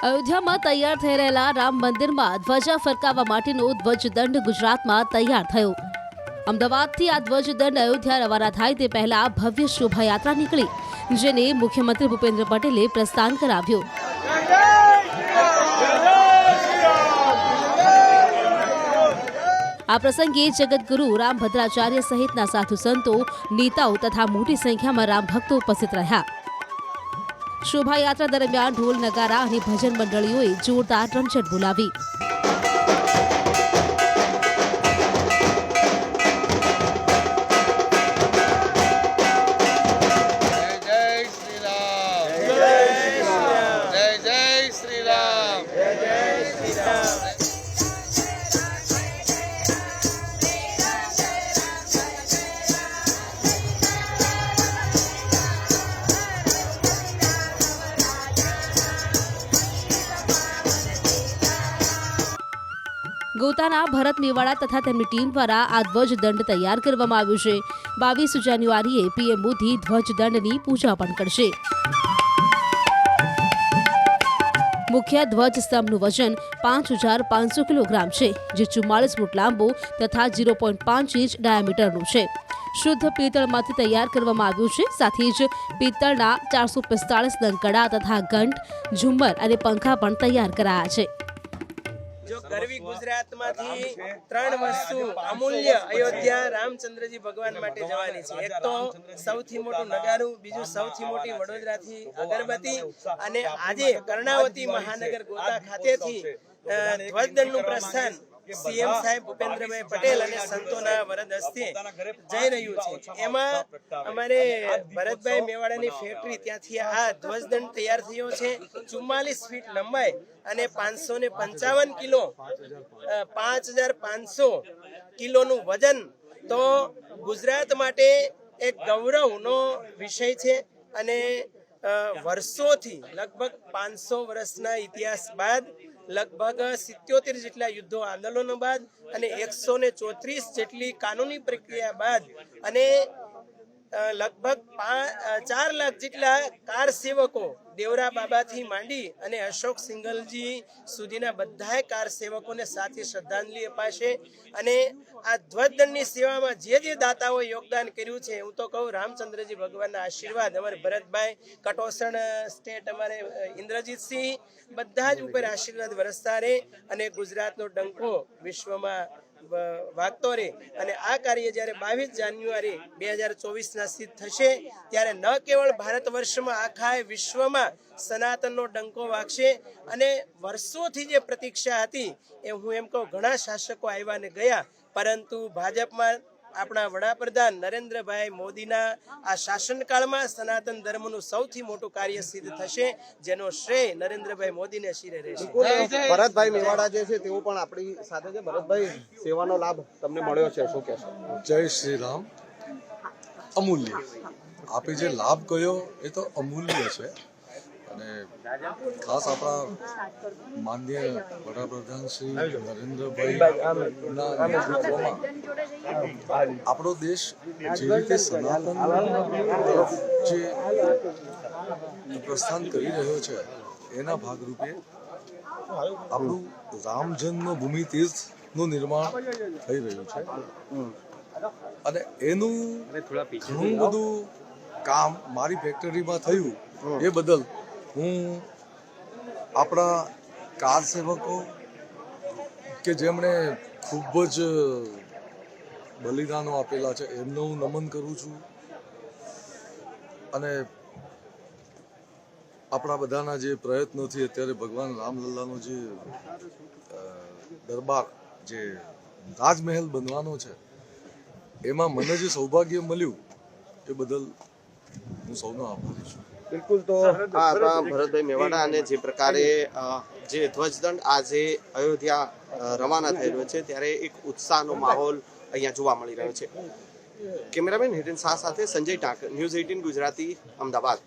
અયોધ્યામાં તૈયાર થઈ રહેલા રામ મંદિરમાં ધ્વજા ફરકાવવા માટેનો ધ્વજદંડ ગુજરાતમાં તૈયાર થયો। અમદાવાદથી આ ધ્વજદંડ અયોધ્યા રવાના થાય તે પહેલા ભવ્ય શોભાયાત્રા નીકળી, જેને મુખ્યમંત્રી ભૂપેન્દ્ર પટેલે પ્રસ્થાન કરાવ્યું। આ પ્રસંગે જગતગુરુ રામભદ્રાચાર્ય સહિતના સાધુ સંતો, નેતાઓ તથા મોટી સંખ્યામાં રામ ભક્તો ઉપસ્થિત રહ્યા। શોભાયાત્રા દરમિયાન ઢોલ, નગારા અને ભજન મંડળીઓએ જોરદાર રમઝટ બોલાવી। ગોતાના ભરત મેવાડા તથા તેમની ટીમ દ્વારા આ ધ્વજદંડ તૈયાર કરવામાં આવ્યો છે। 22 જાન્યુઆરીએ પીએમ મોદી ધ્વજદંડની પૂજા પણ કરશે। મુખ્ય ધ્વજ સ્તંભનું વજન 5500 કિલોગ્રામ છે, જે 44 ફૂટ લાંબો તથા 0.5 ઇંચ ડાયામીટરનું છે। શુદ્ધ પિત્તળમાંથી તૈયાર કરવામાં આવ્યું છે। સાથે જ પિત્તળના 445 નંગ કડા તથા ઘંટ, ઝુમ્મર અને પંખા પણ તૈયાર કરાયા છે। जो गरवी गुजरात मांथी त्रण वस्तु अमूल्य अयोध्या रामचंद्रजी भगवान माटे जवानी छे। एक तो सौथी मोटुं नगारू, बीजू सौथी मोटी वडोदराथी अगरबत्ती अने आजे कर्णावती महानगर गोता खातेथी ध्वजदंडनुं प्रस्थान सीएम साहेब भूपेन्द्रभाई पटेल અને સંતોના વરદ હસ્તે જઈ રહ્યું છે। એમાં અમારે ભરતભાઈ મેવાડાની ફેક્ટરી ત્યાંથી આ ધ્વજદંડ તૈયાર થયો છે। 44 ફીટ લંબાઈ અને 555 કિલો 5500 કિલોનું વજન તો ગુજરાત માટે એક ગૌરવનો વિષય છે। અને વર્ષોથી લગભગ 500 વર્ષના ઇતિહાસ બાદ, लगभग 77 જેટલા યુદ્ધો આંદોલનો બાદ અને 134 જેટલી કાનૂની પ્રક્રિયા બાદ અને લગભગ 4 લાખ જેટલા કાર સેવકો દેવરા બાબાથી માંડી અને અશોક સિંઘલજી સુધીના બધાય કાર સેવકોને સાથે શ્રદ્ધાંજલિ અપાશે। અને આ ધ્વજદંડની સેવામાં જે દાતાઓ યોગદાન કર્યું છે, હું તો કહું રામચંદ્રજી ભગવાનના આશીર્વાદ અમારે ભરતભાઈ કટોસણ સ્ટેટ, અમારે ઇન્દ્રજીતસિંહ બધા જ ઉપર આશીર્વાદ વરસતા રહે અને ગુજરાતનો ડંકો વિશ્વમાં વાગતો રહે। અને આ કાર્ય જ્યારે 22 જાન્યુઆરી 2024ના સિદ્ધ થશે ત્યારે ન કેવળ ભારત વર્ષમાં આખા વિશ્વમાં સનાતનનો ડંકો વાગશે। અને વર્ષોથી જે પ્રતીક્ષા હતી એ હું એમ કહું ઘણા શાસકો આવ્યા ને ગયા, પરંતુ ભાજપમાં આપણા વડાપ્રધાન નરેન્દ્રભાઈ મોદીના આ શાસનકાળમાં સનાતન ધર્મનું સૌથી મોટું કાર્ય સિદ્ધ થશે, જેનો શ્રેય નરેન્દ્રભાઈ મોદીને શિરે રહેશે। ભરતભાઈ મેવાડા જે છે તેઓ પણ આપણી સાથે છે। ભરતભાઈ, સેવાનો લાભ તમને મળ્યો છે, શું કહેશો? જય શ્રી રામ। અમૂલ્ય આપે જે લાભ કહ્યો એ તો અમૂલ્ય છે। અને ખાસ આપણા માનનીય વડાપ્રધાન શ્રી નરેન્દ્રભાઈના નેતૃત્વમાં આપણો દેશ જે રીતે સનાતન તરફ જે પ્રસ્થાન કરી રહ્યો છે, એના ભાગરૂપે આપણું રામ જન્મભૂમિ તીર્થનું નિર્માણ થઈ રહ્યું છે। અને એનું ઘણું બધું કામ મારી ફેક્ટરીમાં થયું, એ બદલ હું આપણા કાર સેવકો કે જેમણે ખૂબ જ બલિદાનો આપેલા છે એમને હું નમન કરું છું। અને આપણા બધાના જે પ્રયત્નોથી અત્યારે ભગવાન રામલલ્લાનો જે દરબાર, જે રાજમહેલ બનવાનો છે, એમાં મને જે સૌભાગ્ય મળ્યું એ બદલ હું સૌનો આભારી છું। બિલકુલ, તો આ ભરતભાઈ મેવાડા અને જે પ્રકારે જે ધ્વજદંડ આજે અયોધ્યા રવાના થઈ રહ્યો છે ત્યારે એક ઉત્સાહનો માહોલ અહીંયા જોવા મળી રહ્યો છે। કેમેરામેન હિરેન શાહ સાથે સંજય ટાંક, ન્યૂઝ 18 ગુજરાતી, અમદાવાદ।